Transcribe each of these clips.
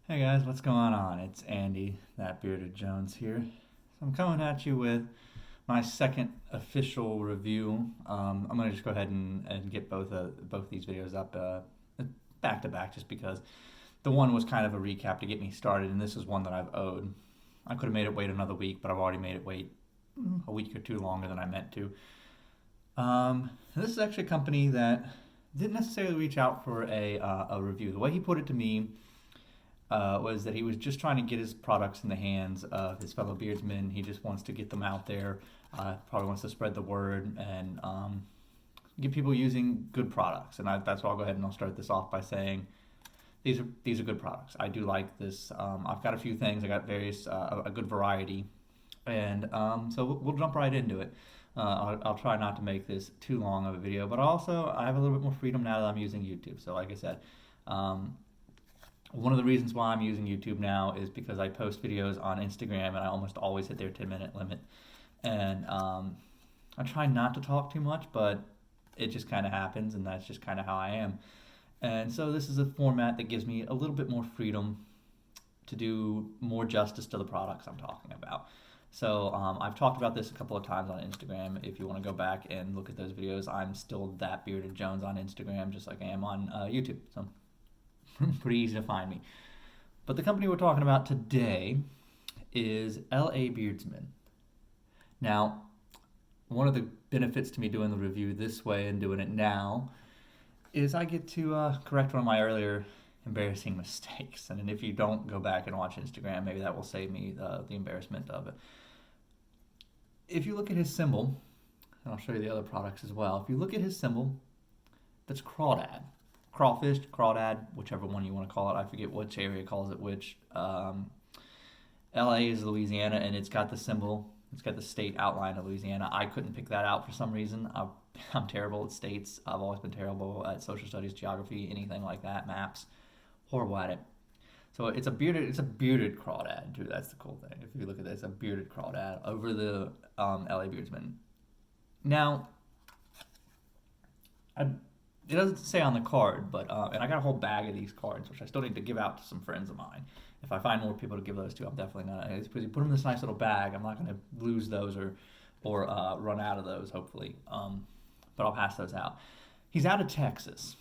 Hey guys, what's going on? It's Andy, that bearded Jones here. So I'm coming at you with my second official review. I'm gonna just go ahead and get both these videos up back to back, just because the one was kind of a recap to get me started, and this is one that I've owed. I could have made it wait another week, but I've already made it wait a week or two longer than I meant to. This is actually a company that didn't necessarily reach out for a review. The way he put it to me was that he was just trying to get his products in the hands of his fellow beardsmen. He just wants to get them out there, probably wants to spread the word and get people using good products. And that's why I'll go ahead and I'll start this off by saying these are good products. I do like this. I've got a few things. I got various a good variety, and so we'll jump right into it. I'll try not to make this too long of a video, but also I have a little bit more freedom now that I'm using YouTube. So like I said, one of the reasons why I'm using YouTube now is because I post videos on Instagram and I almost always hit their 10-minute limit. And I try not to talk too much, but it just kind of happens, and that's just kind of how I am. And so this is a format that gives me a little bit more freedom to do more justice to the products I'm talking about. So I've talked about this a couple of times on Instagram. If you want to go back and look at those videos, I'm still that bearded Jones on Instagram, just like I am on YouTube. So pretty easy to find me. But the company we're talking about today is LA Beardsmen. Now, one of the benefits to me doing the review this way and doing it now is I get to correct one of my earlier embarrassing mistakes. And if you don't go back and watch Instagram, maybe that will save me the embarrassment of it. If you look at his symbol, and I'll show you the other products as well. If you look at his symbol, that's crawdad. Crawfish, crawdad, whichever one you want to call it. I forget which area calls it which. LA is Louisiana, and it's got the symbol. It's got the state outline of Louisiana. I couldn't pick that out for some reason. I'm terrible at states. I've always been terrible at social studies, geography, anything like that, maps. Horrible at it. So it's a bearded crawdad, too. That's the cool thing. If you look at this, it's a bearded crawdad over the LA Beardsman. Now, it doesn't say on the card, but and I got a whole bag of these cards, which I still need to give out to some friends of mine. If I find more people to give those to, I'm definitely gonna. Because you put them in this nice little bag, I'm not gonna lose those or run out of those. Hopefully, but I'll pass those out. He's out of Texas,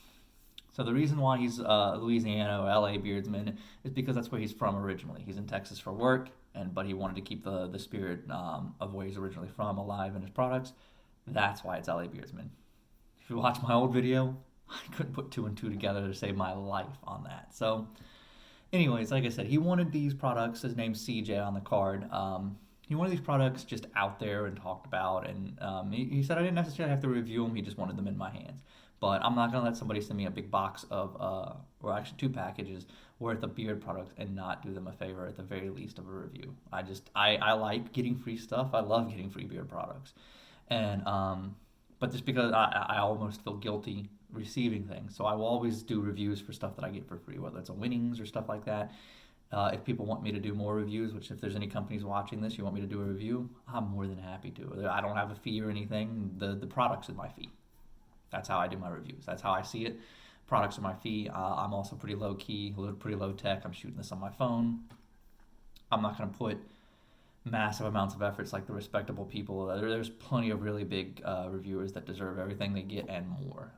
so the reason why he's Louisiana or LA Beardsman is because that's where he's from originally. He's in Texas for work, but he wanted to keep the spirit of where he's originally from alive in his products. That's why it's LA Beardsman. If you watch my old video, I couldn't put two and two together to save my life on that. So, anyways, like I said, he wanted these products. His name's CJ on the card. He wanted these products just out there and talked about, and he said I didn't necessarily have to review them. He just wanted them in my hands. But I'm not gonna let somebody send me a big box of, or actually two packages worth of beard products and not do them a favor at the very least of a review. I like getting free stuff. I love getting free beard products, and but just because I almost feel guilty receiving things. So I will always do reviews for stuff that I get for free, whether it's a winnings or stuff like that. If people want me to do more reviews, which if there's any companies watching this, you want me to do a review, I'm more than happy to. I don't have a fee or anything. The products is my fee. That's how I do my reviews. That's how I see it. Products are my fee. I'm also pretty low key, pretty low tech. I'm shooting this on my phone. I'm not going to put massive amounts of efforts like the respectable people. There's plenty of really big reviewers that deserve everything they get and more.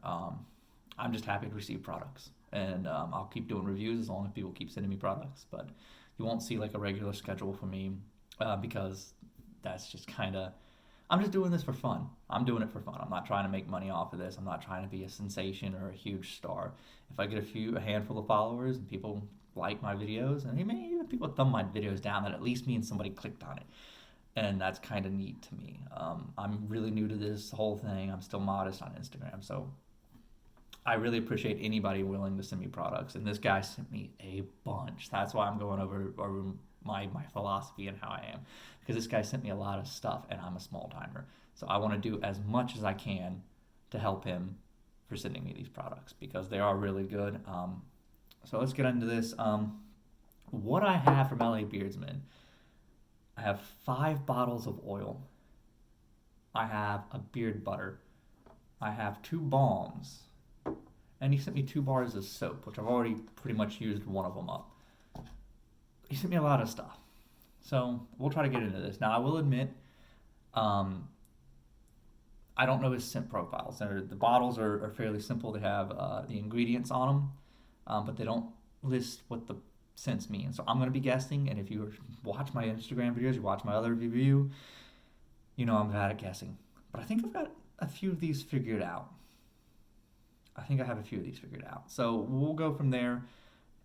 I'm just happy to receive products, and I'll keep doing reviews as long as people keep sending me products. But you won't see like a regular schedule for me because that's just kind of. I'm just doing this for fun. I'm doing it for fun. I'm not trying to make money off of this. I'm not trying to be a sensation or a huge star. If I get a handful of followers and people like my videos, and even people thumb my videos down, that at least means somebody clicked on it, and that's kind of neat to me. I'm really new to this whole thing. I'm still modest on Instagram, so I really appreciate anybody willing to send me products, and this guy sent me a bunch. That's why I'm going over my philosophy and how I am, because this guy sent me a lot of stuff, and I'm a small timer, so I want to do as much as I can to help him for sending me these products because they are really good. So let's get into this. What I have from LA Beardsman, I have 5 bottles of oil. I have a beard butter. I have 2 balms. And he sent me 2 bars of soap, which I've already pretty much used one of them up. he sent me a lot of stuff. So we'll try to get into this. Now, I will admit, um, I don't know his scent profiles. The bottles are fairly simple. They have the ingredients on them, but they don't list what the scents mean. So I'm going to be guessing. And if you watch my Instagram videos, you watch my other review, you know I'm bad at guessing. But I think I've got a few of these figured out. I think I have a few of these figured out. So we'll go from there.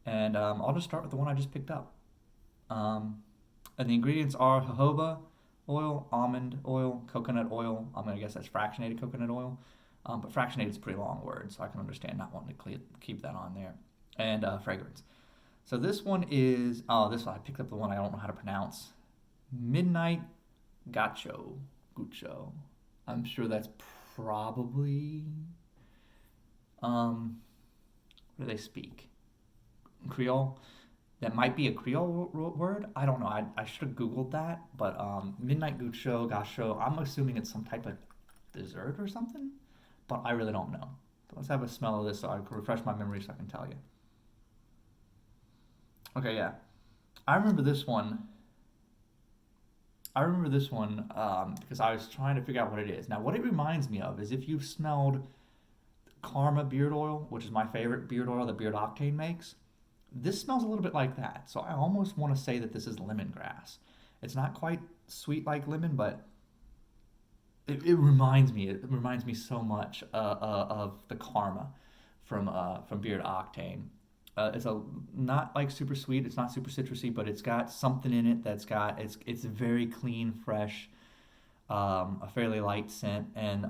And I'll just start with the one I just picked up. And the ingredients are jojoba oil, almond oil, coconut oil. I'm going to guess that's fractionated coconut oil. But fractionated is a pretty long word, so I can understand not wanting to keep that on there. And fragrance. So this one is, this one, I picked up the one I don't know how to pronounce. Midnight Gucho. I'm sure that's probably, what do they speak? Creole? That might be a Creole word. I don't know. I should have Googled that. But Midnight Gacho, I'm assuming it's some type of dessert or something. But I really don't know. So let's have a smell of this so I can refresh my memory so I can tell you. Okay, yeah. I remember this one. Because I was trying to figure out what it is. Now, what it reminds me of is if you've smelled Karma beard oil, which is my favorite beard oil that Beard Octane makes. This smells a little bit like that, so I almost want to say that this is lemongrass. It's not quite sweet like lemon, but it reminds me. It reminds me so much of the Karma from Beard Octane. It's not like super sweet. It's not super citrusy, but it's got something in it it's very clean, fresh, a fairly light scent, and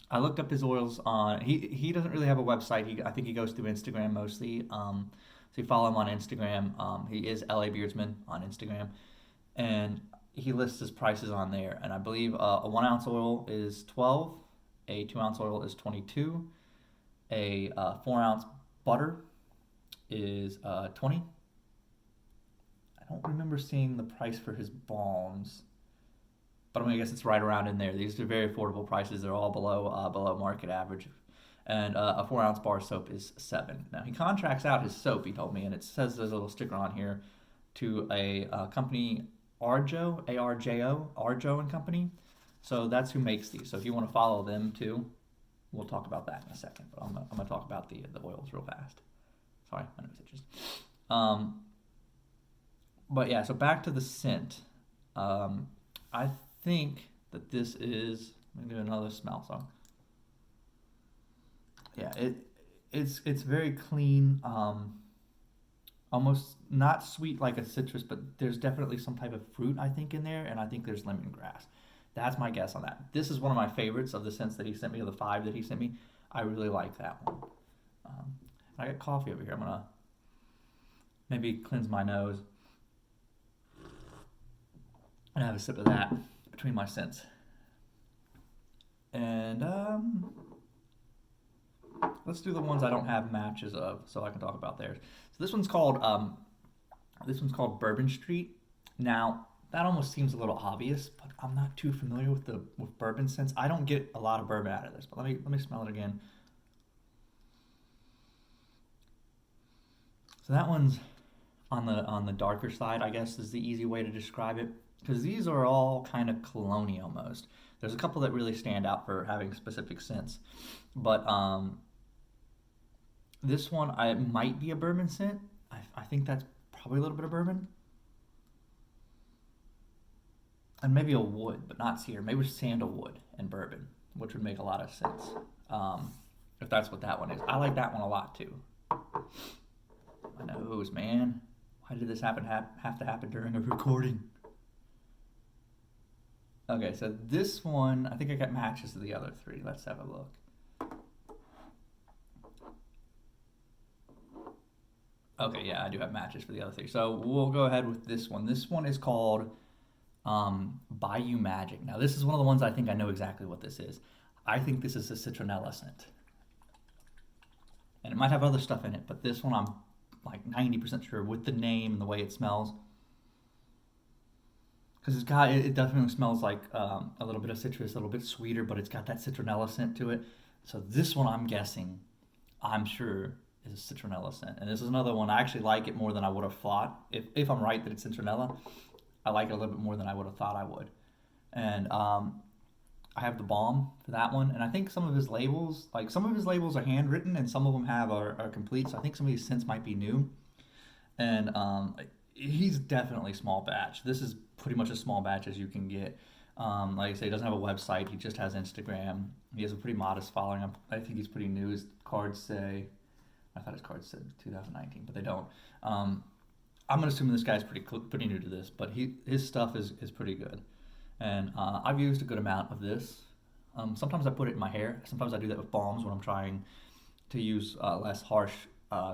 I looked up his oils on. He doesn't really have a website. I think he goes through Instagram mostly. So you follow him on Instagram. He is LA Beardsmen on Instagram, and he lists his prices on there. And I believe a 1 ounce oil is 12, a 2 ounce oil is 22, a 4 ounce butter is 20. I don't remember seeing the price for his balms, but I guess it's right around in there. These are very affordable prices. They're all below market average. And a 4 ounce bar soap is $7. Now he contracts out his soap. He told me, and it says there's a little sticker on here to a company Arjo, Arjo and Company. So that's who makes these. So if you want to follow them too, we'll talk about that in a second. But I'm gonna talk about the oils real fast. Sorry, my nose itches. But yeah, so back to the scent. I think that this is. Let me do another smell. So yeah, it's very clean. Almost not sweet like a citrus, but there's definitely some type of fruit I think in there, and I think there's lemongrass. That's my guess on that. This is one of my favorites of the scents that he sent me, of the 5 that he sent me. I really like that one. I got coffee over here. I'm gonna maybe cleanse my nose and have a sip of that between my scents. And let's do the ones I don't have matches of, so I can talk about theirs. So this one's called Bourbon Street. Now that almost seems a little obvious, but I'm not too familiar with bourbon scents. I don't get a lot of bourbon out of this, but let me smell it again. So that one's on the darker side, I guess, is the easy way to describe it, because these are all kind of cologne-y almost. There's a couple that really stand out for having specific scents, but this one might be a bourbon scent. I think that's probably a little bit of bourbon, and maybe a wood, but not cedar. Maybe sandalwood and bourbon, which would make a lot of sense if that's what that one is. I like that one a lot too. My nose, man. Why did this have to happen during a recording? Okay, so this one, I think I got matches to the other 3. Let's have a look. Okay, yeah, I do have matches for the other 3. So we'll go ahead with this one. This one is called Bayou Magic. Now, this is one of the ones I think I know exactly what this is. I think this is a citronella scent. And it might have other stuff in it, but this one I'm like 90% sure with the name and the way it smells. Because it definitely smells like a little bit of citrus, a little bit sweeter, but it's got that citronella scent to it. So this one I'm sure is a citronella scent. And this is another one, I actually like it more than I would have thought. If I'm right that it's citronella, I like it a little bit more than I would have thought I would. And I have the balm for that one. And I think some of his labels, like some of his labels are handwritten and some of them are complete. So I think some of these scents might be new. And he's definitely small batch. This is pretty much as small batch as you can get. Like I say, he doesn't have a website. He just has Instagram. He has a pretty modest following. I think he's pretty new. His cards say, I thought his cards said 2019, but they don't. I'm gonna assume this guy's pretty new to this, but his stuff is pretty good. And I've used a good amount of this. Sometimes I put it in my hair. Sometimes I do that with balms when I'm trying to use less harsh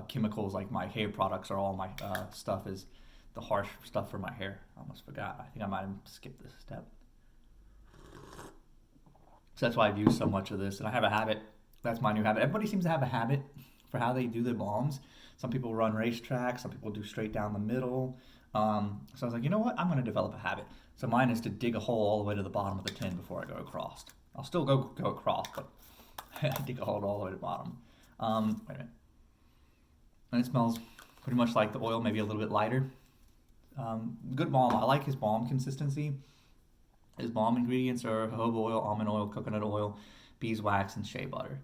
chemicals. Like my hair products are all my stuff is the harsh stuff for my hair. I almost forgot. I think I might have skipped this step. So that's why I've used so much of this. And I have a habit. That's my new habit. Everybody seems to have a habit for how they do their balms. Some people run racetracks. Some people do straight down the middle. So I was like, you know what? I'm going to develop a habit. So mine is to dig a hole all the way to the bottom of the tin before I go across. I'll still go across, but I dig a hole all the way to the bottom. Wait a minute. And it smells pretty much like the oil, maybe a little bit lighter. Good balm. I like his balm consistency. His balm ingredients are jojoba oil, almond oil, coconut oil, beeswax, and shea butter,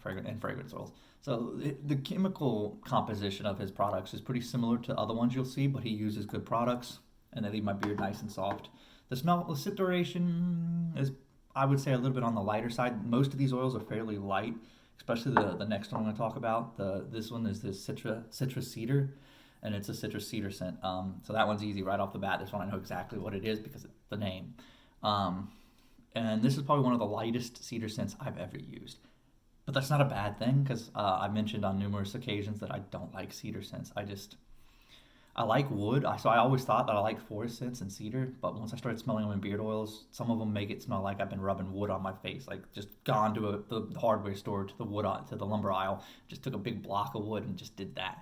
fragrance oils. So the chemical composition of his products is pretty similar to other ones you'll see, but he uses good products, and they leave my beard nice and soft. The scent duration is, I would say, a little bit on the lighter side. Most of these oils are fairly light, especially the next one I'm going to talk about. This one is this citrus cedar, and it's a citrus cedar scent. So that one's easy right off the bat. This one I know exactly what it is because of the name. And this is probably one of the lightest cedar scents I've ever used. But that's not a bad thing because I mentioned on numerous occasions that I don't like cedar scents. I like wood. So I always thought that I liked forest scents and cedar, but once I started smelling them in beard oils, some of them make it smell like I've been rubbing wood on my face. Like just gone to the hardware store to the lumber aisle, just took a big block of wood and just did that.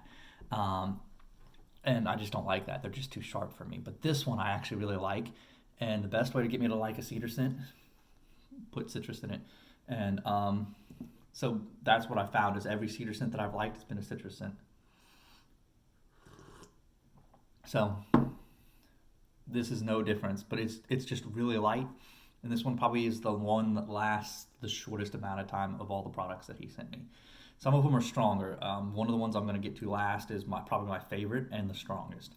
And I just don't like that. They're just too sharp for me. But this one I actually really like. And the best way to get me to like a cedar scent, put citrus in it. And so that's what I found is every cedar scent that I've liked has been a citrus scent. So this is no difference, but it's just really light. And this one probably is the one that lasts the shortest amount of time of all the products that he sent me. Some of them are stronger. One of the ones I'm going to get to last is probably my favorite and the strongest.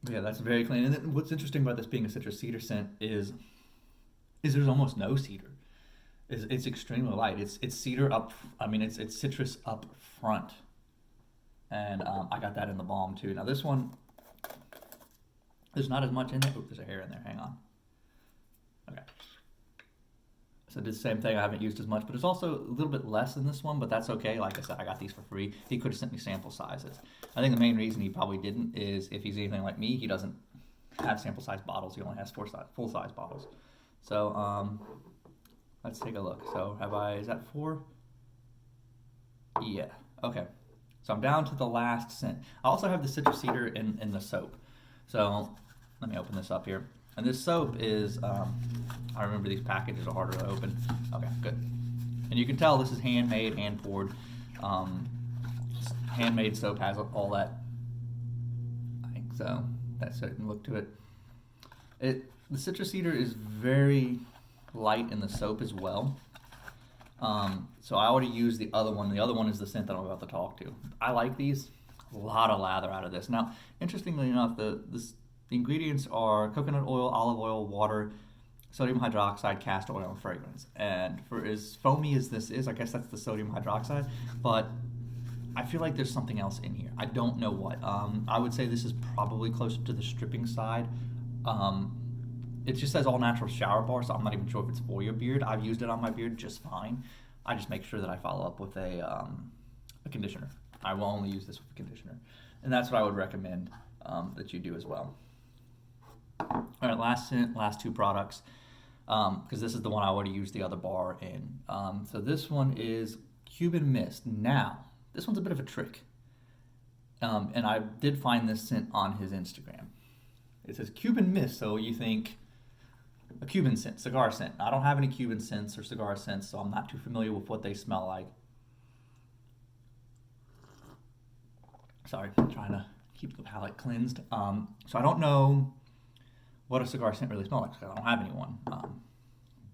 But yeah, that's very clean. And then what's interesting about this being a citrus cedar scent is there's almost no cedar. It's extremely light. It's cedar up. I mean, it's citrus up front, and I got that in the balm too. Now this one, there's not as much in there. Oh, there's a hair in there. Hang on. Okay. So did the same thing. I haven't used as much, but it's also a little bit less than this one, but that's okay. Like I said, I got these for free. He could have sent me sample sizes. I think the main reason he probably didn't is if he's anything like me, he doesn't have sample size bottles. He only has full size bottles. So let's take a look. So is that 4? Yeah. Okay. So I'm down to the last scent. I also have the citrus cedar in the soap. So let me open this up here. And this soap is, I remember these packages are harder to open. Okay, good. And you can tell this is handmade, hand poured. Handmade soap has all that. I think so. That certain look to it. The citrus cedar is very light in the soap as well. So I already used the other one. The other one is the scent that I'm about to talk to. I like these. A lot of lather out of this. Now, interestingly enough, the ingredients are coconut oil, olive oil, water, sodium hydroxide, castor oil, and fragrance. And for as foamy as this is, I guess that's the sodium hydroxide, but I feel like there's something else in here. I don't know what. I would say this is probably closer to the stripping side. It just says all natural shower bar, so I'm not even sure if it's for your beard. I've used it on my beard just fine. I just make sure that I follow up with a conditioner. I will only use this with a conditioner. And that's what I would recommend that you do as well. All right, last 2 products, because this is the one I already used the other bar in. So this one is Cuban Mist. Now, this one's a bit of a trick. And I did find this scent on his Instagram. It says Cuban Mist, so you think a Cuban scent, cigar scent. I don't have any Cuban scents or cigar scents, so I'm not too familiar with what they smell like. Sorry, I'm trying to keep the palate cleansed. So I don't know what a cigar scent really smells like because I don't have anyone.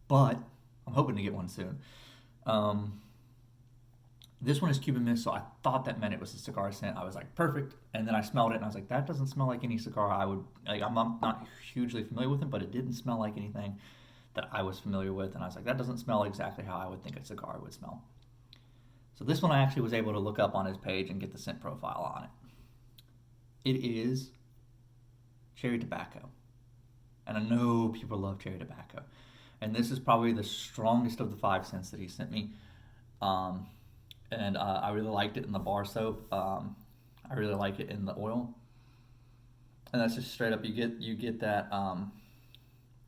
But I'm hoping to get one soon. This one is Cuban Mist, so I thought that meant it was a cigar scent. I was like, perfect. And then I smelled it, and I was like, that doesn't smell like any cigar I would, like, I'm not hugely familiar with it, but it didn't smell like anything that I was familiar with. And I was like, that doesn't smell exactly how I would think a cigar would smell. So this one I actually was able to look up on his page and get the scent profile on it. It is cherry tobacco. And I know people love cherry tobacco. And this is probably the strongest of the 5 scents that he sent me. And I really liked it in the bar soap. I really like it in the oil. And that's just straight up, you get that,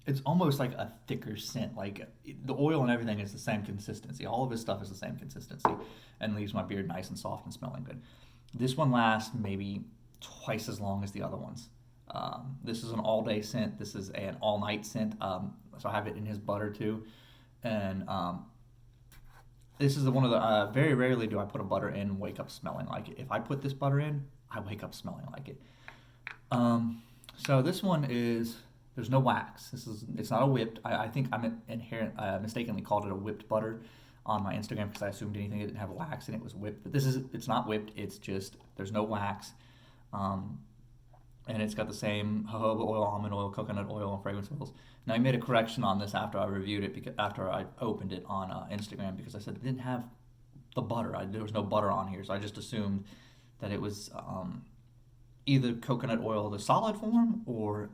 it's almost like a thicker scent. Like the oil and everything is the same consistency. All of his stuff is the same consistency and leaves my beard nice and soft and smelling good. This one lasts maybe twice as long as the other ones. This is an all-day scent. This is an all-night scent. So I have it in his butter too. And this is one of the, very rarely do I put a butter in and wake up smelling like it. If I put this butter in, I wake up smelling like it. So this one is, there's no wax. It's not a whipped. I think I mistakenly called it a whipped butter on my Instagram because I assumed anything that didn't have wax and it was whipped. But it's not whipped. It's just, there's no wax. And it's got the same jojoba oil, almond oil, coconut oil, and fragrance oils. Now, I made a correction on this after I reviewed it, after I opened it on Instagram, because I said it didn't have the butter. There was no butter on here, so I just assumed that it was either coconut oil, the solid form, or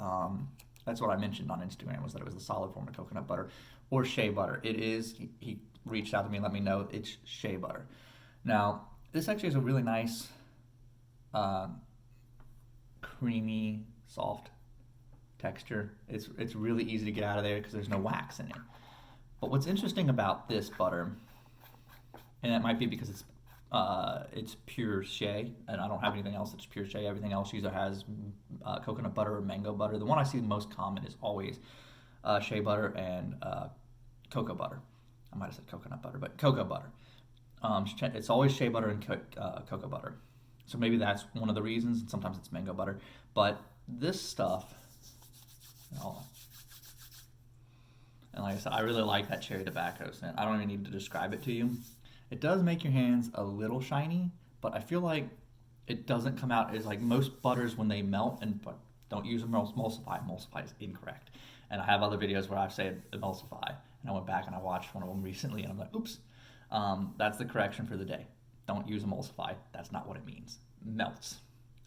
that's what I mentioned on Instagram, was that it was the solid form of coconut butter, or shea butter. It is, he reached out to me and let me know it's shea butter. Now, this actually is a really nice, creamy, soft texture. It's really easy to get out of there because there's no wax in it. But what's interesting about this butter, and it might be because it's pure shea, and I don't have anything else that's pure shea. Everything else either has coconut butter or mango butter. The one I see the most common is always shea butter and cocoa butter. I might have said coconut butter, but cocoa butter. It's always shea butter and cocoa butter. So maybe that's one of the reasons, and sometimes it's mango butter. But this stuff, and like I said, I really like that cherry tobacco scent. I don't even need to describe it to you. It does make your hands a little shiny, but I feel like it doesn't come out as, like, most butters when they melt, but don't use emulsify. Emulsify is incorrect. And I have other videos where I've said emulsify, and I went back and I watched one of them recently, and I'm like, oops, that's the correction for the day. Don't use emulsify. That's not what it means. Melts.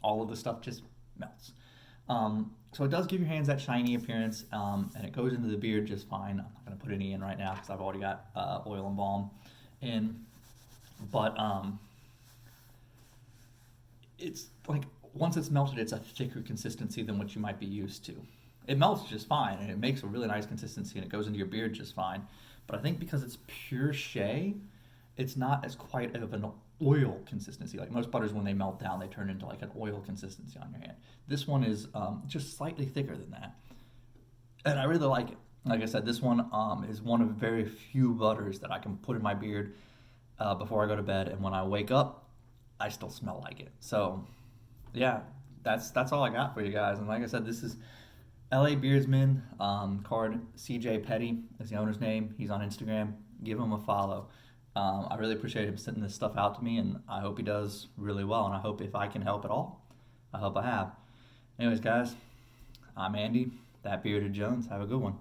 All of the stuff just melts. So it does give your hands that shiny appearance, and it goes into the beard just fine. I'm not going to put any in right now because I've already got oil and balm in. But it's like, once it's melted, it's a thicker consistency than what you might be used to. It melts just fine, and it makes a really nice consistency, and it goes into your beard just fine. But I think because it's pure shea, it's not as quite of an oil consistency. Like most butters, when they melt down, they turn into like an oil consistency on your hand. This one is just slightly thicker than that. And I really like it. Like I said, this one is one of very few butters that I can put in my beard before I go to bed. And when I wake up, I still smell like it. So yeah, that's all I got for you guys. And like I said, this is LA Beardsmen, card CJ Petty is the owner's name. He's on Instagram. Give him a follow. I really appreciate him sending this stuff out to me, and I hope he does really well, and I hope if I can help at all, I hope I have. Anyways, guys, I'm Andy, that Bearded Jones. Have a good one.